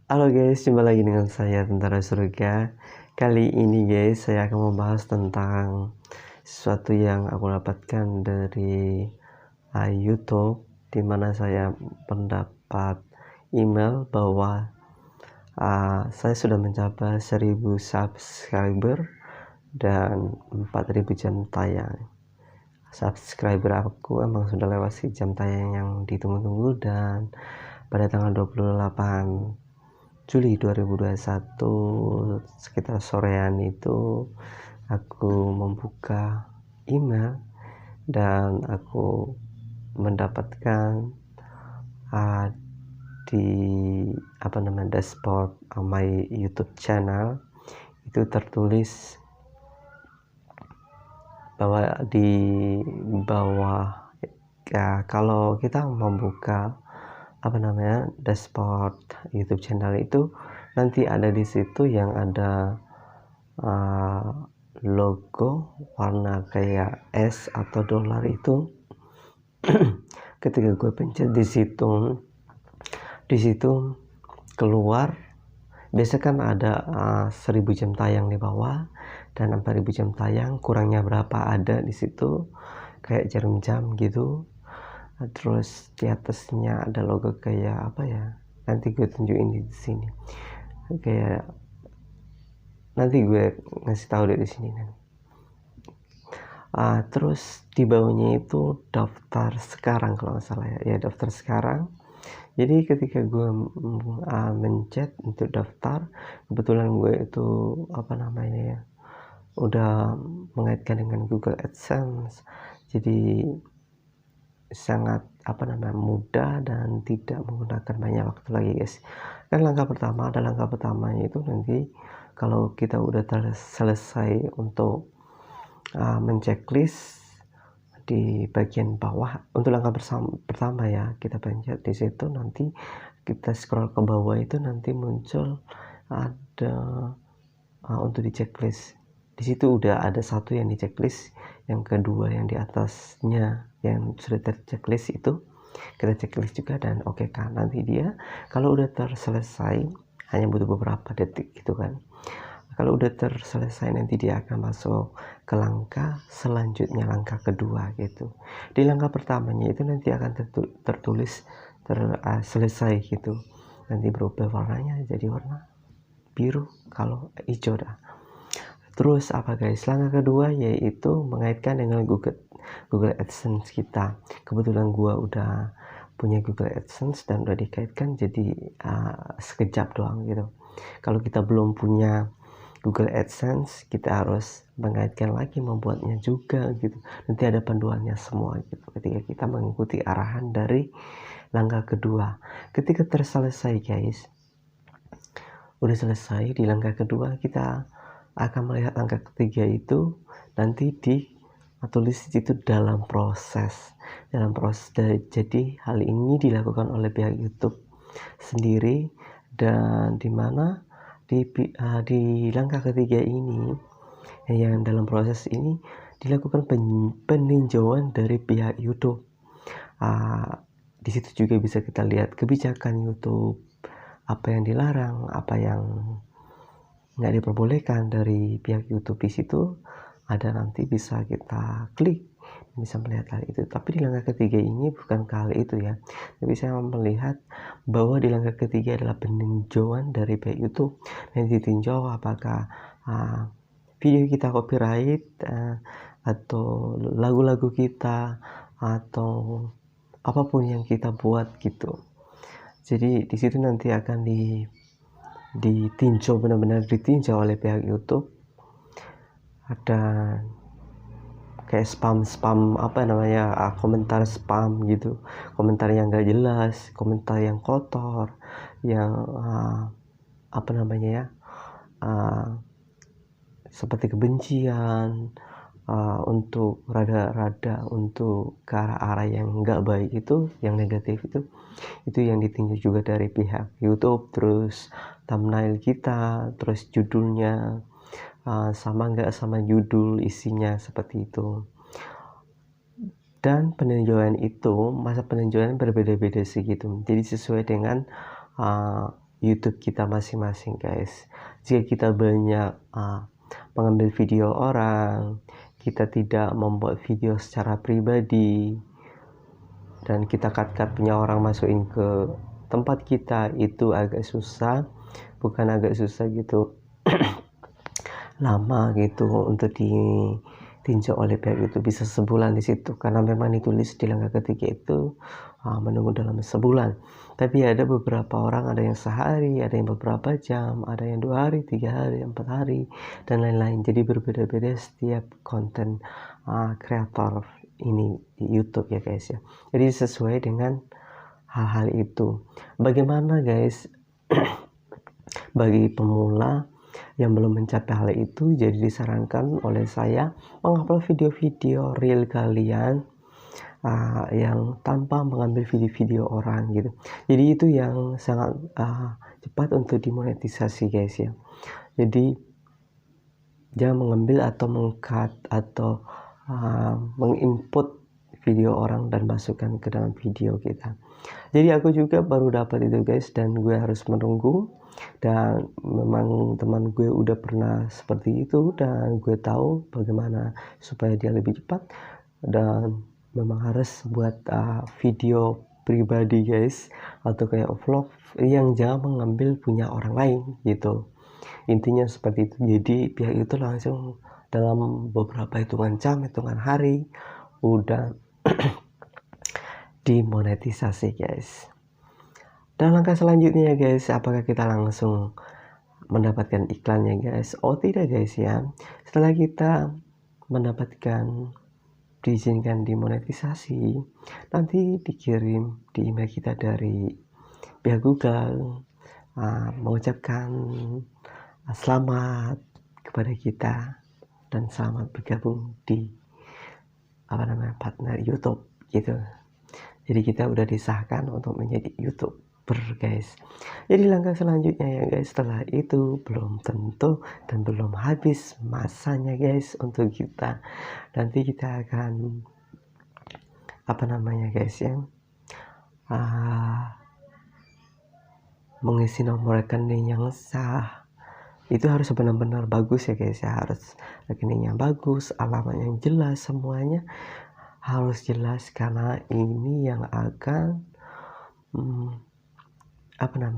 Halo guys, jumpa lagi dengan saya Tentara Surga. Kali ini guys, saya akan membahas tentang sesuatu yang aku dapatkan dari YouTube, di mana saya mendapat email bahwa saya sudah mencapai 1000 subscriber dan 4000 jam tayang. Subscriber aku emang sudah lewat si jam tayang yang ditunggu-tunggu, dan pada tanggal 28 Juli 2021 sekitar sorean itu aku membuka email dan aku mendapatkan di dashboard my YouTube channel itu tertulis bahwa di bawah kalau kita membuka dashboard YouTube channel itu nanti ada di situ yang ada logo warna kayak S atau dolar itu. Ketika gue pencet di situ keluar, biasa kan ada 1000 jam tayang di bawah dan 4000 jam tayang, kurangnya berapa ada di situ kayak jarum jam gitu. Terus di atasnya ada logo kayak apa ya, nanti gue tunjukin di sini, kayak nanti gue ngasih tahu di sini nanti. Terus di bawahnya itu daftar sekarang kalau nggak salah ya daftar sekarang. Jadi ketika gue mencet untuk daftar, kebetulan gue itu udah mengaitkan dengan Google AdSense, jadi sangat mudah dan tidak menggunakan banyak waktu lagi guys. Dan langkah pertamanya itu nanti kalau kita udah selesai untuk menceklis di bagian bawah, untuk langkah pertama ya kita pencet di situ, nanti kita scroll ke bawah itu nanti muncul ada untuk di checklist. Di situ udah ada satu yang di checklist, yang kedua yang di atasnya yang sudah terchecklist itu kita checklist juga, dan oke kan nanti dia kalau udah terselesai, hanya butuh beberapa detik gitu kan. Kalau udah terselesai nanti dia akan masuk ke langkah selanjutnya, langkah kedua gitu. Di langkah pertamanya itu nanti akan tertulis selesai gitu, nanti berubah warnanya jadi warna biru kalau hijau dah. Terus apa guys, langkah kedua yaitu mengaitkan dengan Google AdSense kita. Kebetulan gua udah punya Google AdSense dan udah dikaitkan, jadi sekejap doang gitu. Kalau kita belum punya Google AdSense, kita harus mengaitkan lagi, membuatnya juga gitu. Nanti ada panduannya semua gitu ketika kita mengikuti arahan dari langkah kedua. Ketika terselesai guys, udah selesai di langkah kedua, kita akan melihat langkah ketiga itu nanti tulis itu dalam proses. Jadi hal ini dilakukan oleh pihak YouTube sendiri, dan dimana di langkah ketiga ini yang dalam proses ini dilakukan peninjauan dari pihak YouTube. Di situ juga bisa kita lihat kebijakan YouTube, apa yang dilarang, apa yang nggak diperbolehkan dari pihak YouTube. Di situ ada, nanti bisa kita klik, bisa melihat hal itu. Tapi di langkah ketiga ini bukan kali itu ya, tapi saya melihat bahwa di langkah ketiga adalah peninjauan dari pihak YouTube. Nanti ditinjau apakah video kita copyright, atau lagu-lagu kita, atau apapun yang kita buat gitu. Jadi di situ nanti akan ditinjau, benar-benar ditinjau oleh pihak YouTube. Ada kayak spam komentar spam gitu, komentar yang gak jelas, komentar yang kotor, yang seperti kebencian, untuk rada-rada untuk ke arah yang nggak baik, itu yang negatif, itu yang ditinjau juga dari pihak YouTube. Terus thumbnail kita, terus judulnya sama nggak sama judul, isinya seperti itu. Dan masa peninjauan berbeda-beda sih gitu, jadi sesuai dengan YouTube kita masing-masing guys. Jika kita banyak mengambil video orang, kita tidak membuat video secara pribadi, dan kita cut punya orang masukin ke tempat kita, itu agak susah, bukan agak susah gitu, lama gitu untuk ditinjau oleh pihak itu, bisa sebulan di situ, karena memang ditulis di langkah ketiga itu menunggu dalam sebulan. Tapi ada beberapa orang, ada yang sehari, ada yang beberapa jam, ada yang 2 hari, 3 hari, 4 hari, dan lain-lain. Jadi berbeda-beda setiap konten kreator ini di YouTube ya guys ya. Jadi sesuai dengan hal-hal itu. Bagaimana guys bagi pemula yang belum mencapai hal itu, jadi disarankan oleh saya mengupload video-video real kalian yang tanpa mengambil video-video orang gitu. Jadi itu yang sangat cepat untuk dimonetisasi guys ya. Jadi jangan mengambil atau meng-cut atau menginput video orang dan masukkan ke dalam video kita. Jadi aku juga baru dapat itu guys, dan gue harus menunggu, dan memang teman gue udah pernah seperti itu, dan gue tahu bagaimana supaya dia lebih cepat, dan memang harus buat video pribadi guys, atau kayak vlog yang jangan mengambil punya orang lain gitu. Intinya seperti itu. Jadi pihak itu langsung dalam beberapa hitungan jam, hitungan hari udah dimonetisasi guys. Dan langkah selanjutnya guys, apakah kita langsung mendapatkan iklannya guys? Oh tidak guys ya. Setelah kita mendapatkan diizinkan dimonetisasi, nanti dikirim di email kita dari pihak Google mengucapkan selamat kepada kita dan selamat bergabung di partner YouTube gitu. Jadi kita udah disahkan untuk menjadi YouTuber guys. Jadi langkah selanjutnya ya guys, setelah itu belum tentu dan belum habis masanya guys untuk kita. Nanti kita akan guys ya, mengisi nomor rekening yang sah. Itu harus benar-benar bagus ya guys ya, harus rekening yang bagus, alamat yang jelas, semuanya harus jelas, karena ini yang akan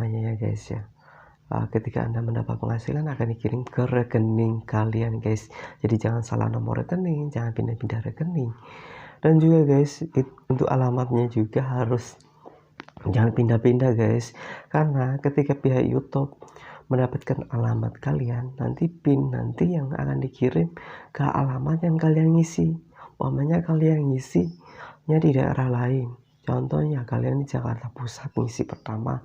ya guys ya, ketika Anda mendapat penghasilan akan dikirim ke rekening kalian guys. Jadi jangan salah nomor rekening, jangan pindah-pindah rekening. Dan juga guys, untuk alamatnya juga harus jangan pindah-pindah guys, karena ketika pihak YouTube mendapatkan alamat kalian, nanti PIN nanti yang akan dikirim ke alamat yang kalian ngisi. Umpamanya kalian ngisinya di daerah lain, contohnya kalian di Jakarta Pusat ngisi pertama,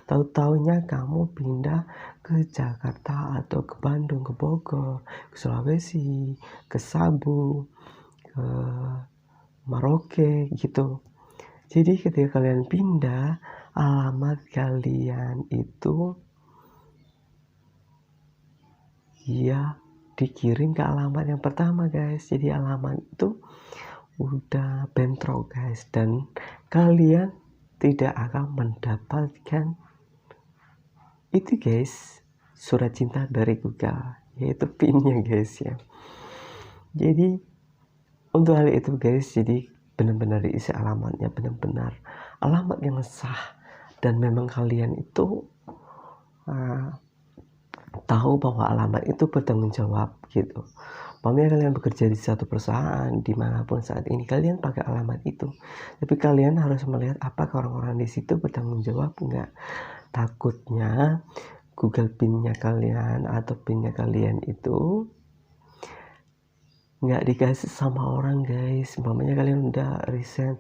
tahu-taunya kamu pindah ke Jakarta atau ke Bandung, ke Bogor, ke Sulawesi, ke Sabu, ke Merauke gitu. Jadi ketika kalian pindah, alamat kalian itu ya dikirim ke alamat yang pertama guys. Jadi alamat itu udah bentrok guys, dan kalian tidak akan mendapatkan itu guys, surat cinta dari Google, yaitu PIN-nya guys ya. Jadi untuk hal itu guys, jadi benar-benar diisi alamatnya, benar-benar alamat yang sah, dan memang kalian itu tahu bahwa alamat itu bertanggung jawab gitu. Umpamanya kalian bekerja di satu perusahaan, dimanapun saat ini kalian pakai alamat itu, tapi kalian harus melihat apakah orang-orang di situ bertanggung jawab enggak. Takutnya Google PIN-nya kalian atau PIN-nya kalian itu nggak dikasih sama orang guys. Umpamanya kalian udah resign,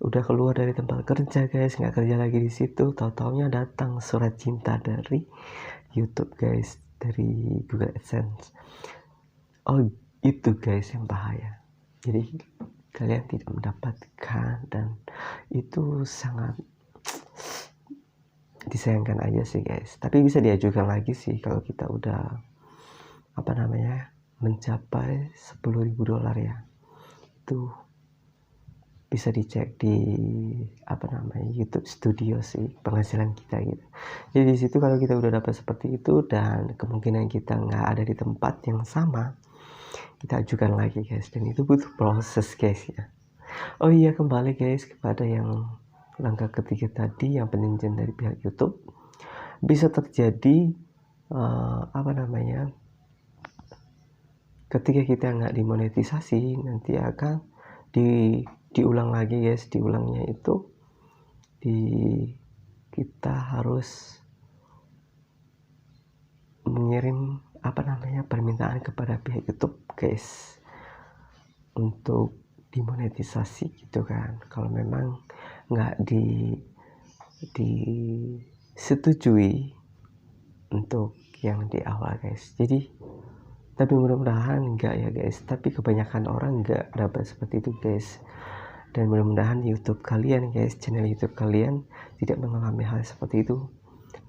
udah keluar dari tempat kerja guys, nggak kerja lagi di situ, tahu-taunya datang surat cinta dari YouTube guys, dari Google AdSense. Oh itu guys yang bahaya. Jadi kalian tidak mendapatkan, dan itu sangat disayangkan aja sih guys. Tapi bisa diajukan lagi sih kalau kita udah mencapai $10.000 ya. Itu bisa dicek di YouTube Studio sih penghasilan kita gitu. Jadi di situ kalau kita udah dapat seperti itu dan kemungkinan kita nggak ada di tempat yang sama, kita ajukan lagi guys, dan itu butuh proses guys ya. Oh iya, kembali guys kepada yang langkah ketiga tadi, yang peninjauan dari pihak YouTube. Bisa terjadi ketika kita nggak dimonetisasi, nanti akan diulang lagi guys. Diulangnya itu kita harus mengirim permintaan kepada pihak YouTube guys untuk dimonetisasi gitu kan. Kalau memang nggak disetujui untuk yang di awal guys. Jadi tapi mudah-mudahan enggak ya guys, tapi kebanyakan orang enggak dapat seperti itu guys. Dan mudah-mudahan YouTube kalian guys, channel YouTube kalian tidak mengalami hal seperti itu.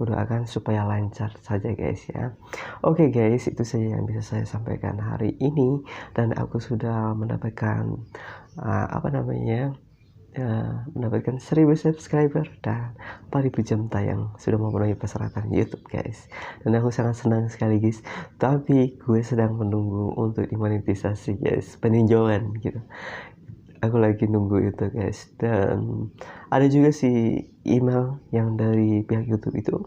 Doakan supaya lancar saja guys ya. Oke guys, itu saja yang bisa saya sampaikan hari ini, dan aku sudah mendapatkan mendapatkan 1000 subscriber dan 4000 jam tayang, sudah memenuhi persyaratan YouTube guys, dan aku sangat senang sekali guys. Tapi gue sedang menunggu untuk dimonetisasi guys, peninjauan gitu. Aku lagi nunggu itu guys, dan ada juga sih email yang dari pihak YouTube itu.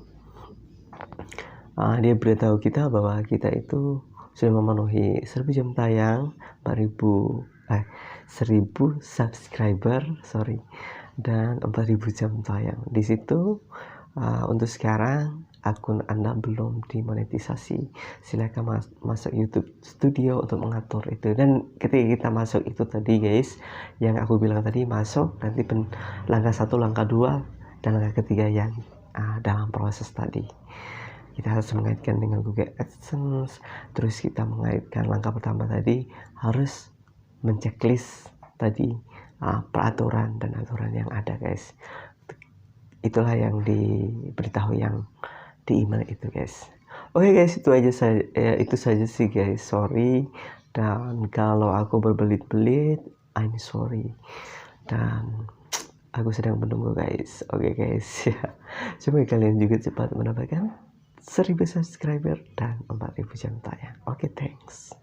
Dia beritahu kita bahwa kita itu sudah memenuhi 1000 jam tayang, 1000 subscriber, dan 4000 jam tayang. Di situ untuk sekarang akun Anda belum dimonetisasi. Silakan masuk YouTube Studio untuk mengatur itu. Dan ketika kita masuk itu tadi guys, yang aku bilang tadi, masuk nanti langkah 1, langkah 2, dan langkah ketiga yang dalam proses tadi. Kita harus mengaitkan dengan Google AdSense. Terus kita mengaitkan langkah pertama tadi, harus menceklis tadi peraturan dan aturan yang ada guys. Itulah yang diberitahu yang di email itu guys. Oke guys, itu saja sih guys. Sorry, dan kalau aku berbelit-belit, I'm sorry. Dan aku sedang menunggu guys. Oke guys ya. Semoga kalian juga cepat mendapatkan 1000 subscriber dan 4000 jam tayang. Oke, thanks.